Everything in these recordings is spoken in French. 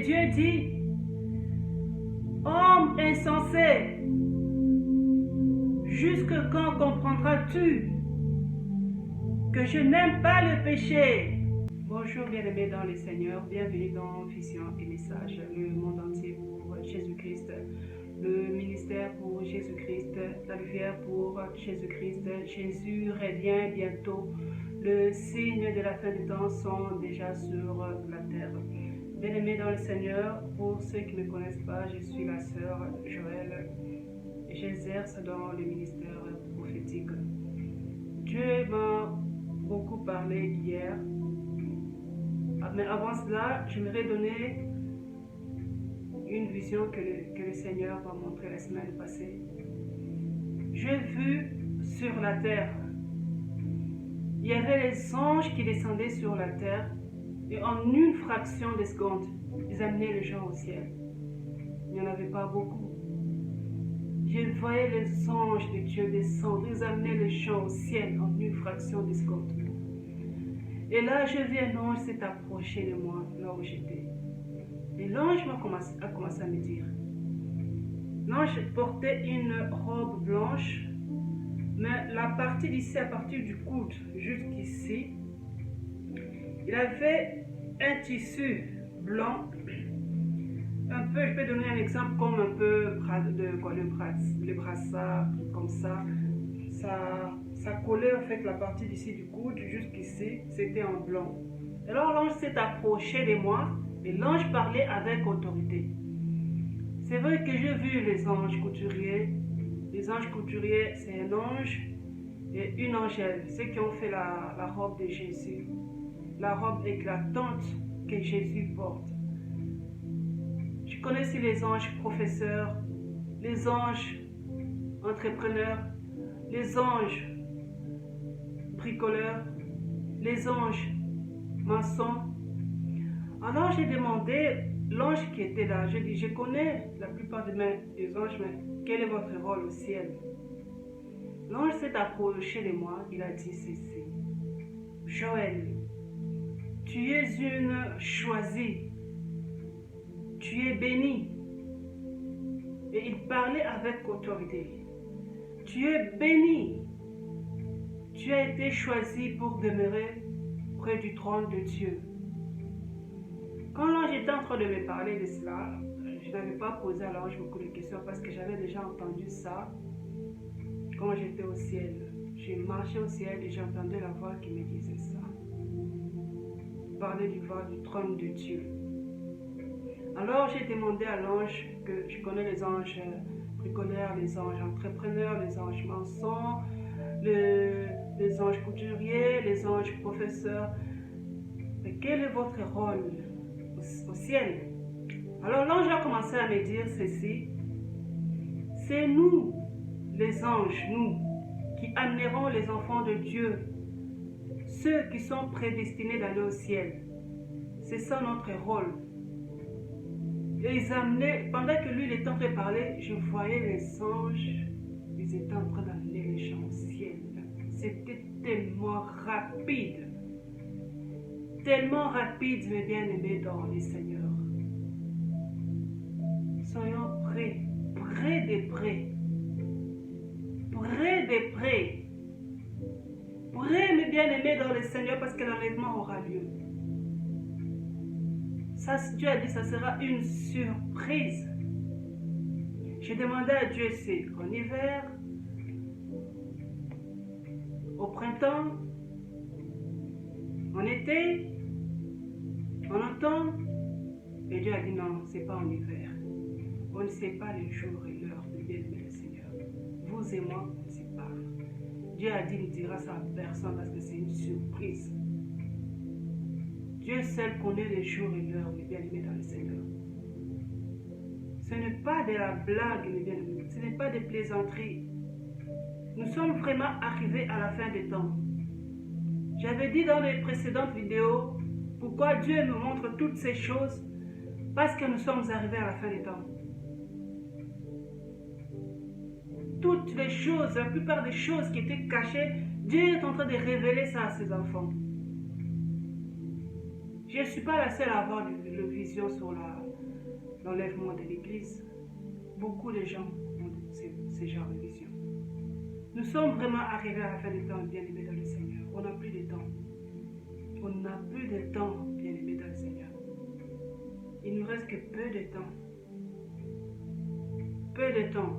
Dieu dit, homme insensé, jusque quand comprendras-tu que je n'aime pas le péché? Bonjour bien-aimés dans le Seigneur, bienvenue dans Vision et Message, le monde entier pour Jésus-Christ, le ministère pour Jésus-Christ, la lumière pour Jésus-Christ. Jésus revient bientôt, le signe de la fin du temps sont déjà sur la terre. Bien-aimés dans le Seigneur, pour ceux qui ne me connaissent pas, je suis la sœur Joël. J'exerce dans le ministère prophétique. Dieu m'a beaucoup parlé hier. Mais avant cela, j'aimerais donner une vision que le Seigneur m'a montrée la semaine passée. J'ai vu sur la terre, il y avait les anges qui descendaient sur la terre et en une fraction de seconde, ils amenaient les gens au ciel. Il n'y en avait pas beaucoup. Je voyais les anges de Dieu descendre, ils amenaient les gens au ciel en une fraction de seconde. Et là, je vis un ange s'est approché de moi, là où j'étais. Et l'ange a commencé à me dire. L'ange portait une robe blanche, mais la partie d'ici, à partir du coude jusqu'ici, il avait un tissu blanc, un peu, je peux donner un exemple comme un peu le brassard, comme ça. Ça collait en fait la partie d'ici du coude jusqu'ici, c'était en blanc. Alors l'ange s'est approché de moi et l'ange parlait avec autorité. C'est vrai que j'ai vu les anges couturiers. Les anges couturiers, c'est un ange et une angèle, ceux qui ont fait la robe de Jésus, la robe éclatante que Jésus porte. Je connais aussi les anges professeurs, les anges entrepreneurs, les anges bricoleurs, les anges maçons. Alors j'ai demandé l'ange qui était là, j'ai dit, je connais la plupart des anges, mais quel est votre rôle au ciel? L'ange s'est approché de moi, il a dit ceci. Joël, tu es une choisie, tu es bénie. Et il parlait avec autorité. Tu es béni. Tu as été choisi pour demeurer près du trône de Dieu. Quand l'ange était en train de me parler de cela, je n'avais pas posé à l'ange beaucoup de questions parce que j'avais déjà entendu ça quand j'étais au ciel. J'ai marché au ciel et j'ai entendu la voix qui me disait ça. Parler du trône de Dieu. Alors j'ai demandé à l'ange, que je connais les anges bricoleurs, les anges entrepreneurs, les anges maçons, les anges couturiers, les anges professeurs. Mais quel est votre rôle au ciel? Alors l'ange a commencé à me dire ceci. C'est nous, les anges, nous, qui amènerons les enfants de Dieu, ceux qui sont prédestinés d'aller au ciel. C'est ça notre rôle. Et ils amenaient, pendant que lui il était en train de parler, je voyais les anges, ils étaient en train d'amener les gens au ciel. C'était tellement rapide, mes bien-aimés dans les Seigneurs. Soyons prêts, près des près, mes bien-aimés dans le Seigneur, parce que l'enlèvement aura lieu. Ça, Dieu a dit, ça sera une surprise. J'ai demandé à Dieu, c'est en hiver, au printemps, en été, en automne. Et Dieu a dit non, c'est pas en hiver. On ne sait pas les jours et l'heure de bien-aimé le Seigneur. Vous et moi, on ne sait pas. Dieu a dit, il ne dira ça à personne parce que c'est une surprise. Dieu seul connaît les jours et l'heure, mes bien-aimés dans le Seigneur. Ce n'est pas de la blague, mes bien-aimés. Ce n'est pas des plaisanteries. Nous sommes vraiment arrivés à la fin des temps. J'avais dit dans les précédentes vidéos pourquoi Dieu nous montre toutes ces choses, parce que nous sommes arrivés à la fin des temps. Toutes les choses, la plupart des choses qui étaient cachées, Dieu est en train de révéler ça à ses enfants. Je ne suis pas la seule à avoir une vision sur l'enlèvement de l'Église. Beaucoup de gens ont ce genre de vision. Nous sommes vraiment arrivés à la fin du temps, bien-aimés dans le Seigneur. On n'a plus de temps. On n'a plus de temps, bien-aimés dans le Seigneur. Il ne nous reste que peu de temps. Peu de temps.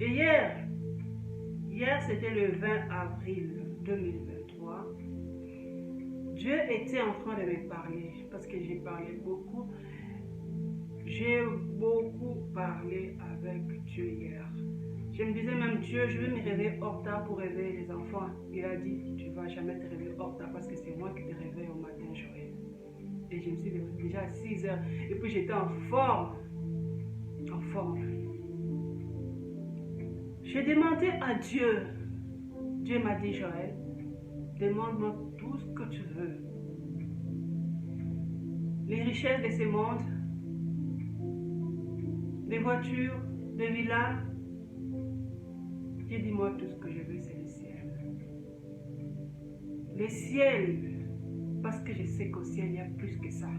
Et hier c'était le 20 avril 2023. Dieu était en train de me parler, parce que j'ai parlé beaucoup. J'ai beaucoup parlé avec Dieu hier. Je me disais même, Dieu, je vais me réveiller hors tard pour réveiller les enfants. Il a dit, tu ne vas jamais te réveiller hors tard parce que c'est moi qui te réveille au matin, Joël. Et je me suis levée déjà à 6 heures. Et puis j'étais en forme. En forme. J'ai demandé à Dieu. Dieu m'a dit, Joël, demande-moi tout ce que tu veux. Les richesses de ce monde, les voitures, les villas. Dieu, dis-moi tout ce que je veux, c'est le ciel. Le ciel, parce que je sais qu'au ciel, il y a plus que ça.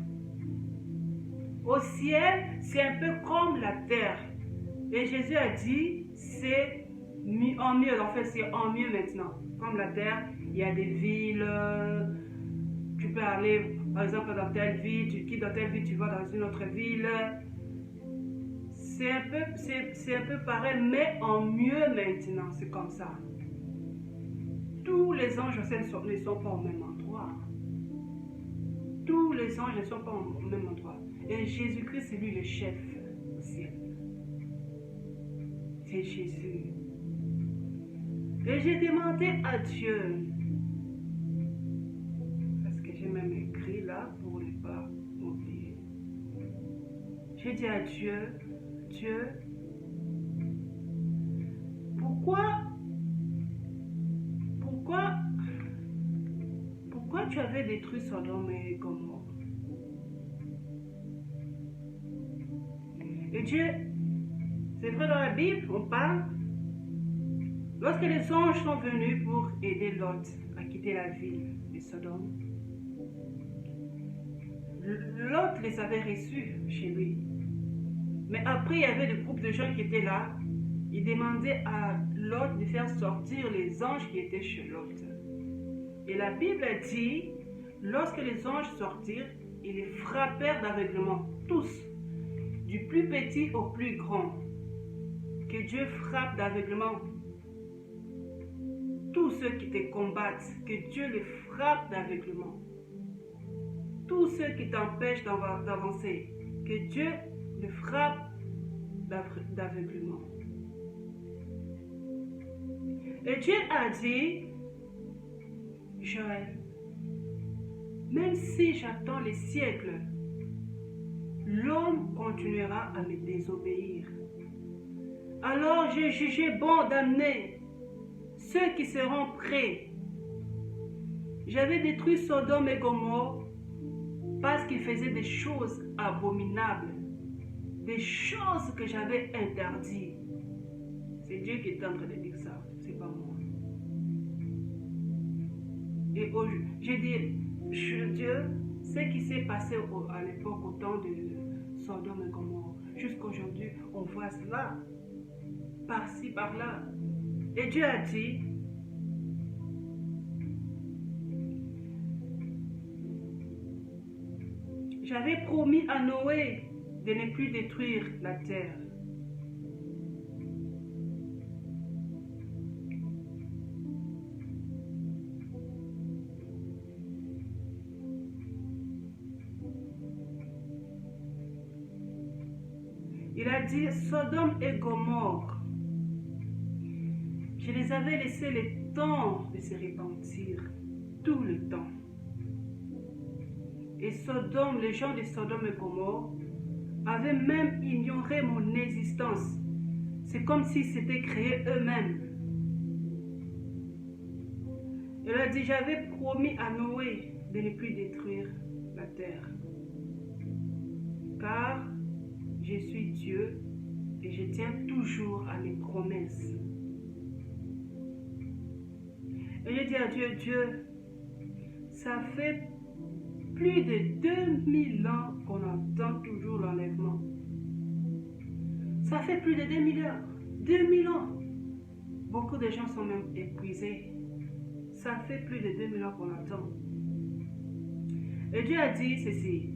Au ciel, c'est un peu comme la terre. Et Jésus a dit, c'est en mieux, en fait, c'est en mieux maintenant. Comme la terre, il y a des villes, tu peux aller, par exemple, dans telle ville, tu quittes dans telle ville, tu vas dans une autre ville. C'est un peu pareil, mais en mieux maintenant, c'est comme ça. Tous les anges ne sont pas au même endroit. Tous les anges ne sont pas au même endroit. Et Jésus-Christ, c'est lui le chef au ciel. C'est Jésus. Et j'ai demandé à Dieu, parce que j'ai même écrit là pour ne pas m'oublier. J'ai dit à Dieu, Dieu, pourquoi tu avais détruit Sodome et Gomorrhe? Et Dieu, c'est vrai dans la Bible, on parle, lorsque les anges sont venus pour aider Lot à quitter la ville de Sodome, Lot les avait reçus chez lui. Mais après, il y avait des groupes de gens qui étaient là. Ils demandaient à Lot de faire sortir les anges qui étaient chez Lot. Et la Bible dit, lorsque les anges sortirent, ils les frappèrent d'aveuglement, tous, du plus petit au plus grand. Que Dieu frappe d'aveuglement tous ceux qui te combattent, que Dieu les frappe d'aveuglement. Tous ceux qui t'empêchent d'avancer, que Dieu les frappe d'aveuglement. Et Dieu a dit, Joël, même si j'attends les siècles, l'homme continuera à me désobéir. Alors j'ai jugé bon d'amener ceux qui seront prêts. J'avais détruit Sodome et Gomorrhe parce qu'ils faisaient des choses abominables, des choses que j'avais interdites. C'est Dieu qui est en train de dire ça, c'est pas moi. Et j'ai dit, Dieu, ce qui s'est passé à l'époque au temps de Sodome et Gomorrhe, jusqu'aujourd'hui, on voit cela, par-ci, par-là. Et Dieu a dit, j'avais promis à Noé de ne plus détruire la terre. Il a dit, Sodome et Gomorrhe, je les avais laissés le temps de se repentir, tout le temps. Et Sodome, les gens de Sodome et Gomorrhe, avaient même ignoré mon existence. C'est comme s'ils s'étaient créés eux-mêmes. Il a dit, j'avais promis à Noé de ne plus détruire la terre. Car je suis Dieu et je tiens toujours à mes promesses. Et j'ai dit à Dieu, Dieu, ça fait plus de 2000 ans qu'on entend toujours l'enlèvement. Ça fait plus de 2000 ans. 2000 ans. Beaucoup de gens sont même épuisés. Ça fait plus de 2000 ans qu'on attend. Et Dieu a dit ceci.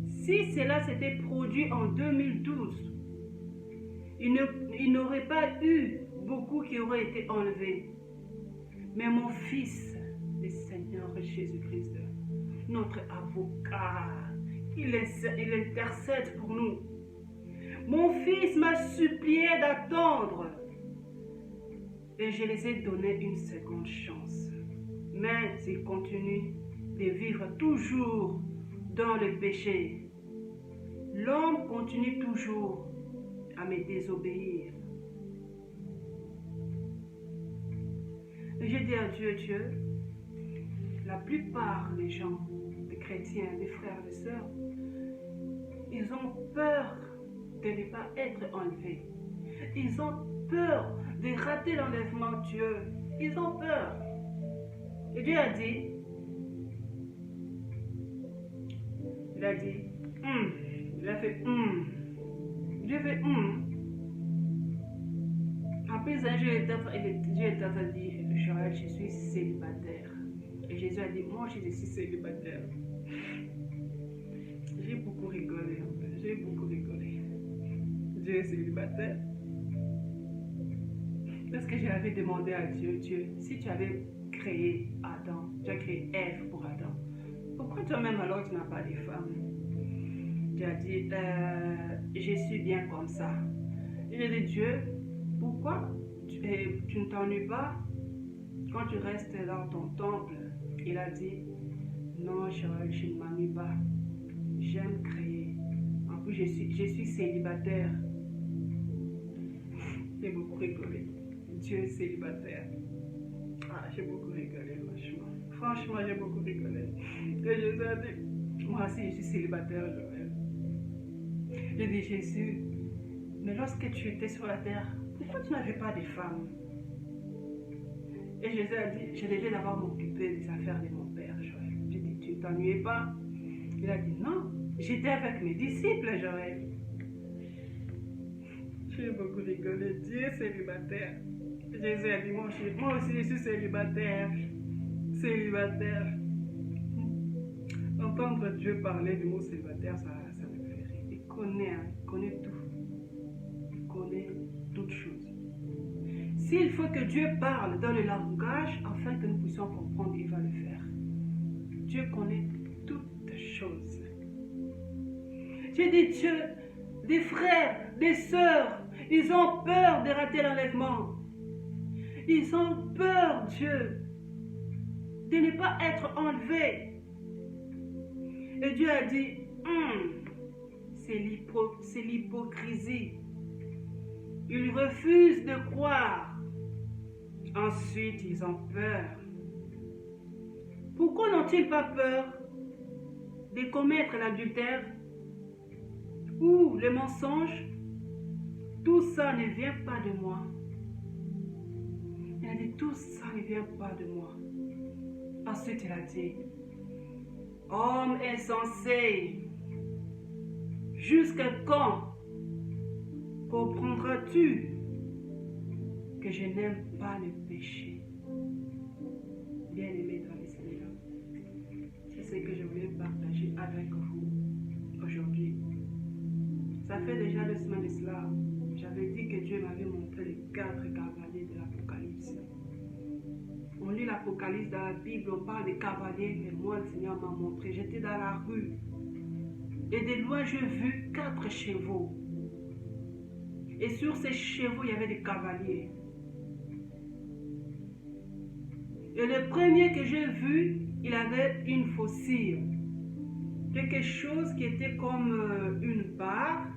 Si cela s'était produit en 2012, il n'aurait pas eu beaucoup qui auraient été enlevés. Mais mon Fils, le Seigneur Jésus-Christ, notre avocat, il intercède pour nous. Mon Fils m'a supplié d'attendre et je les ai donné une seconde chance. Mais ils continuent de vivre toujours dans le péché. L'homme continue toujours à me désobéir. Et je dis à Dieu, la plupart des gens, des chrétiens, des frères, des sœurs, ils ont peur de ne pas être enlevés. Ils ont peur de rater l'enlèvement de Dieu. Ils ont peur. Et Dieu a dit, il a fait Dieu fait Après ça, Dieu est en train de dire, Joël, je suis célibataire. Et Jésus a dit, moi je suis célibataire. J'ai beaucoup rigolé. Dieu est célibataire. Parce que j'avais demandé à Dieu, si tu avais créé Adam, tu as créé Ève pour Adam, pourquoi toi-même alors tu n'as pas de femme? Tu as dit, je suis bien comme ça. Il a dit, Dieu, pourquoi tu ne t'ennuies pas quand tu restes dans ton temple? Il a dit, non, je ne m'ennuie pas. J'aime créer. En plus, je suis célibataire. J'ai beaucoup rigolé. Dieu est célibataire. Ah, j'ai beaucoup rigolé, franchement. Franchement, j'ai beaucoup rigolé. Et Jésus a dit, moi aussi, je suis célibataire, Joël. J'ai dit, Jésus, mais lorsque tu étais sur la terre, pourquoi tu n'avais pas de femme? Et Jésus a dit, je devais d'abord m'occuper des affaires de mon père, Joël. J'ai dit, tu ne t'ennuyais pas? Il a dit, non, j'étais avec mes disciples, Joël. J'ai beaucoup rigolé. Dieu est célibataire. Jésus a dit, moi aussi je suis célibataire. Célibataire. Entendre Dieu parler du mot célibataire, ça me fait rire. Il connaît tout. Il connaît toutes choses. S'il faut que Dieu parle dans le langage, afin que nous puissions comprendre, il va le faire. Dieu connaît toutes choses. J'ai dit, Dieu, des frères, des sœurs, ils ont peur de rater l'enlèvement. Ils ont peur, Dieu, de ne pas être enlevés. Et Dieu a dit, c'est l'hypocrisie. Ils refusent de croire. Ensuite, ils ont peur. Pourquoi n'ont-ils pas peur de commettre l'adultère ou le mensonge? Tout ça ne vient pas de moi. Il a dit, tout ça ne vient pas de moi. Ensuite, il a dit, homme insensé, jusqu'à quand comprendras-tu que je n'aime pas le péché? Bien-aimé dans le Seigneur, c'est ce que je voulais partager avec vous aujourd'hui. Ça fait déjà 2 semaines de cela. J'avais dit que Dieu m'avait montré les 4 cavaliers de l'Apocalypse. On lit l'Apocalypse dans la Bible, on parle des cavaliers, mais moi, le Seigneur m'a montré. J'étais dans la rue. Et de loin, j'ai vu 4 chevaux. Et sur ces chevaux, il y avait des cavaliers. Et le premier que j'ai vu, il avait une faucille. Quelque chose qui était comme une barre,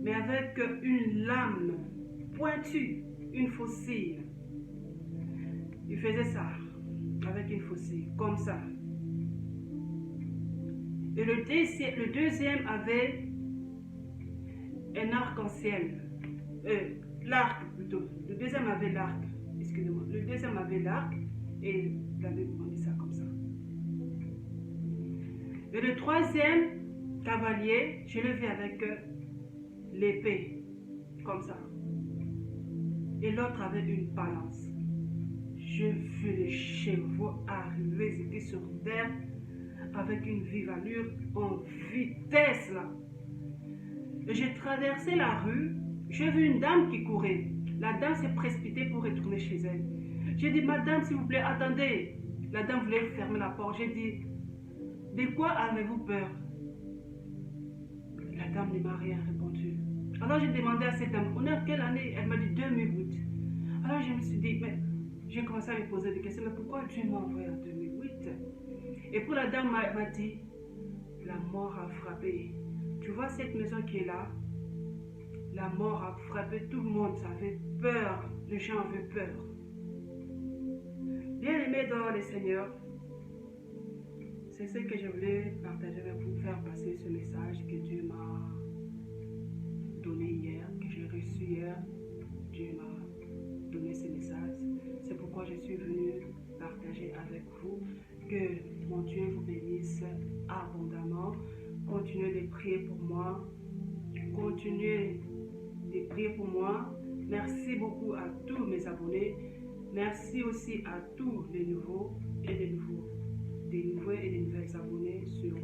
mais avec une lame pointue, une faucille. Il faisait ça, avec une faucille, comme ça. Et le deuxième avait un arc-en-ciel. L'arc plutôt. Le deuxième avait l'arc. Excusez-moi. Le deuxième avait l'arc et il avait dit ça comme ça. Et le troisième cavalier, je le vis avec l'épée, comme ça. Et l'autre avait une balance. Je vis les chevaux arriver, c'était sur terre, avec une vive allure, en vitesse là. Et j'ai traversé la rue, j'ai vu une dame qui courait. La dame s'est précipitée pour retourner chez elle. J'ai dit, madame, s'il vous plaît, attendez. La dame voulait fermer la porte. J'ai dit, de quoi avez-vous peur? La dame ne m'a rien répondu. Alors j'ai demandé à cette dame, on est en quelle année? Elle m'a dit 2008. Alors je me suis dit, mais j'ai commencé à me poser des questions, mais pourquoi Dieu m'a envoyé en 2008? Et pour la dame m'a dit, la mort a frappé. Tu vois cette maison qui est là? La mort a frappé tout le monde, ça avait peur, les gens avaient peur. Bien-aimés dans le Seigneur, c'est ce que je voulais partager avec vous, faire passer ce message que Dieu m'a donné hier, que j'ai reçu hier. Dieu m'a donné ce message. C'est pourquoi je suis venu partager avec vous. Que mon Dieu vous bénisse abondamment. Continuez de prier pour moi. Continuez de prier pour moi. Merci beaucoup à tous mes abonnés. Merci aussi à tous les nouveaux et les nouveaux. Des nouveaux et des nouvelles abonnés sur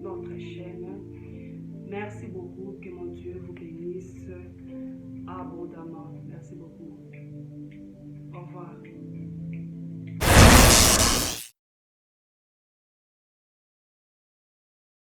notre chaîne. Merci beaucoup. Que mon Dieu vous bénisse